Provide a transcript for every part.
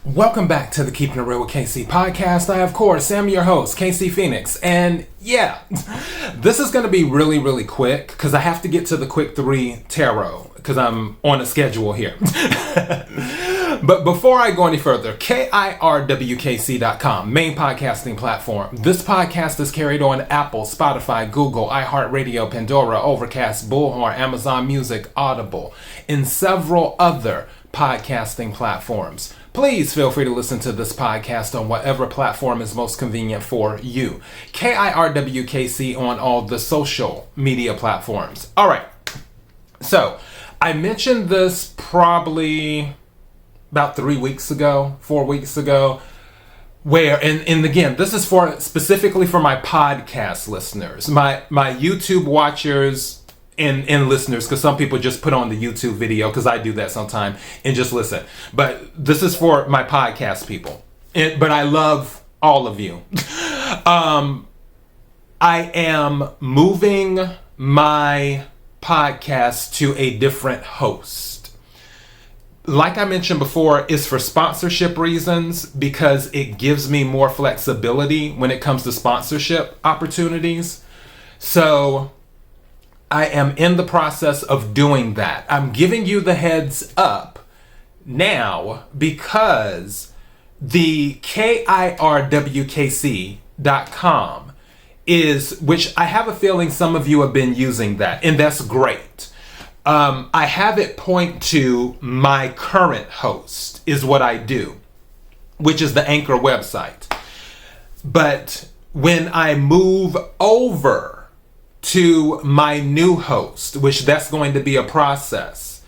Welcome back to the Keeping It Real with KC podcast. I, of course, am your host, KC Phoenix. And yeah, this is going to be really, really quick because I have to get to the quick 3 tarot because I'm on a schedule here. But before I go any further, KIRWKC.com, main podcasting platform. This podcast is carried on Apple, Spotify, Google, iHeartRadio, Pandora, Overcast, Bullhorn, Amazon Music, Audible, and several other podcasting platforms. Please feel free to listen to this podcast on whatever platform is most convenient for you. KIRWKC on all the social media platforms. All right. So I mentioned this probably about 4 weeks ago, where, and again, this is for specifically for my podcast listeners, my YouTube watchers and listeners, because some people just put on the YouTube video, because I do that sometime, and just listen. But this is for my podcast people. But I love all of you. I am moving my podcast to a different host. Like I mentioned before, it's for sponsorship reasons, because it gives me more flexibility when it comes to sponsorship opportunities. So I am in the process of doing that. I'm giving you the heads up now because the KIRWKC.com is, which I have a feeling some of you have been using that, and that's great. I have it point to my current host is what I do, which is the Anchor website. But when I move over to my new host, which that's going to be a process.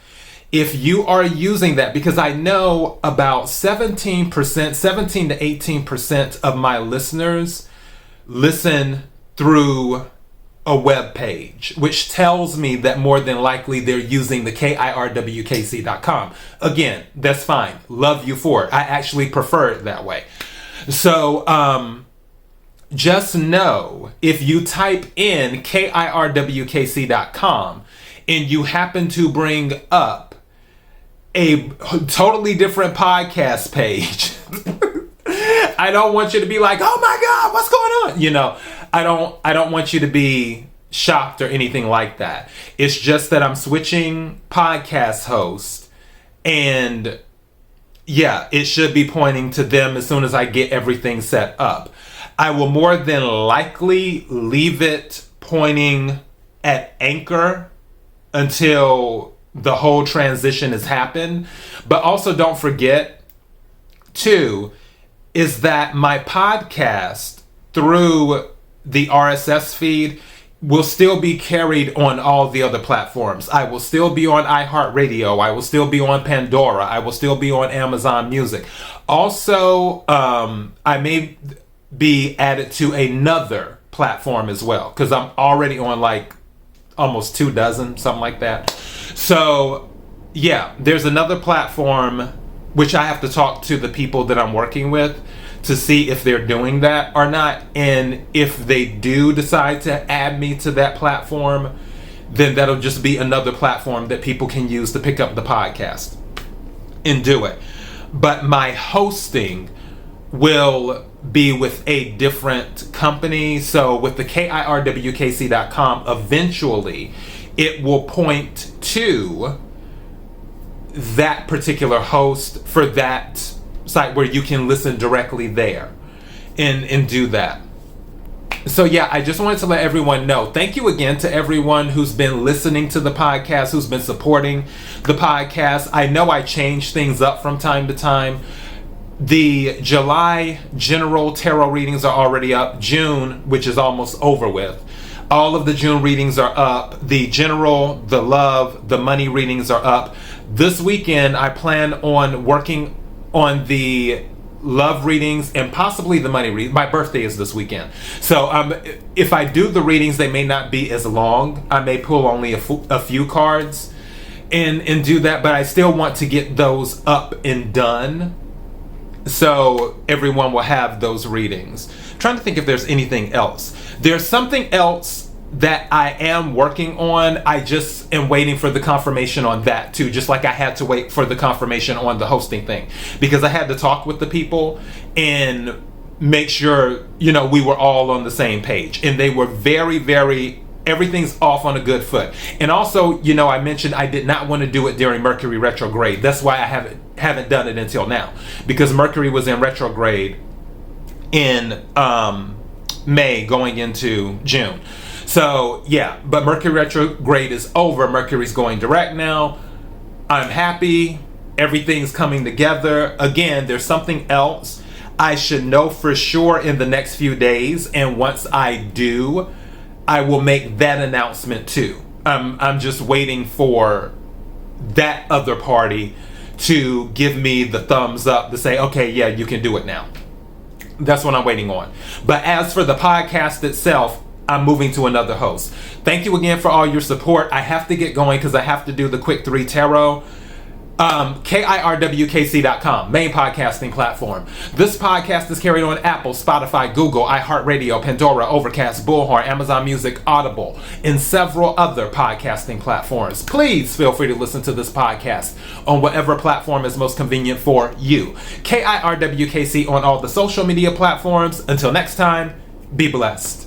If you are using that, because I know about 17 to 18% of my listeners listen through a web page, which tells me that more than likely they're using the KIRWKC.com. Again, that's fine. Love you for it. I actually prefer it that way. So, just know, if you type in KIRWKC.com and you happen to bring up a totally different podcast page, I don't want you to be like, oh my God, what's going on? You know, I don't want you to be shocked or anything like that. It's just that I'm switching podcast host, and yeah, it should be pointing to them as soon as I get everything set up. I will more than likely leave it pointing at Anchor until the whole transition has happened. But also don't forget, too, is that my podcast through the RSS feed will still be carried on all the other platforms. I will still be on iHeartRadio. I will still be on Pandora. I will still be on Amazon Music. Also, I may be added to another platform as well, because I'm already on like almost 24, something like that. So yeah, there's another platform which I have to talk to the people that I'm working with to see if they're doing that or not, and if they do decide to add me to that platform, then that'll just be another platform that people can use to pick up the podcast and do it. But my hosting will be with a different company. So with the KIRWKC.com, eventually it will point to that particular host for that site where you can listen directly there and do that. So yeah, I just wanted to let everyone know. Thank you again to everyone who's been listening to the podcast, who's been supporting the podcast. I know I change things up from time to time. The July general tarot readings are already up. June, which is almost over with, all of the June readings are up. The general, the love, the money readings are up. This weekend, I plan on working on the love readings and possibly the money readings. My birthday is this weekend. So if I do the readings, they may not be as long. I may pull only a few cards and do that, but I still want to get those up and done, so everyone will have those readings. I'm trying to think if there's anything else. There's something else that I am working on. I just am waiting for the confirmation on that too, just like I had to wait for the confirmation on the hosting thing, because I had to talk with the people and make sure, you know, we were all on the same page, and they were very, everything's off on a good foot. And also, you know, I mentioned I did not want to do it during Mercury retrograde. That's why I haven't done it until now, because Mercury was in retrograde in May going into June. So yeah, but Mercury retrograde is over. Mercury's going direct now. I'm happy. Everything's coming together. Again, there's something else I should know for sure in the next few days, and once I do, I will make that announcement too. I'm just waiting for that other party to give me the thumbs up to say, okay, yeah, you can do it now. That's what I'm waiting on. But as for the podcast itself, I'm moving to another host. Thank you again for all your support. I have to get going because I have to do the quick 3 tarot. KIRWKC.com, main podcasting platform. This podcast is carried on Apple, Spotify, Google, iHeartRadio, Pandora, Overcast, Bullhorn, Amazon Music, Audible, and several other podcasting platforms. Please feel free to listen to this podcast on whatever platform is most convenient for you. KIRWKC on all the social media platforms. Until next time, be blessed.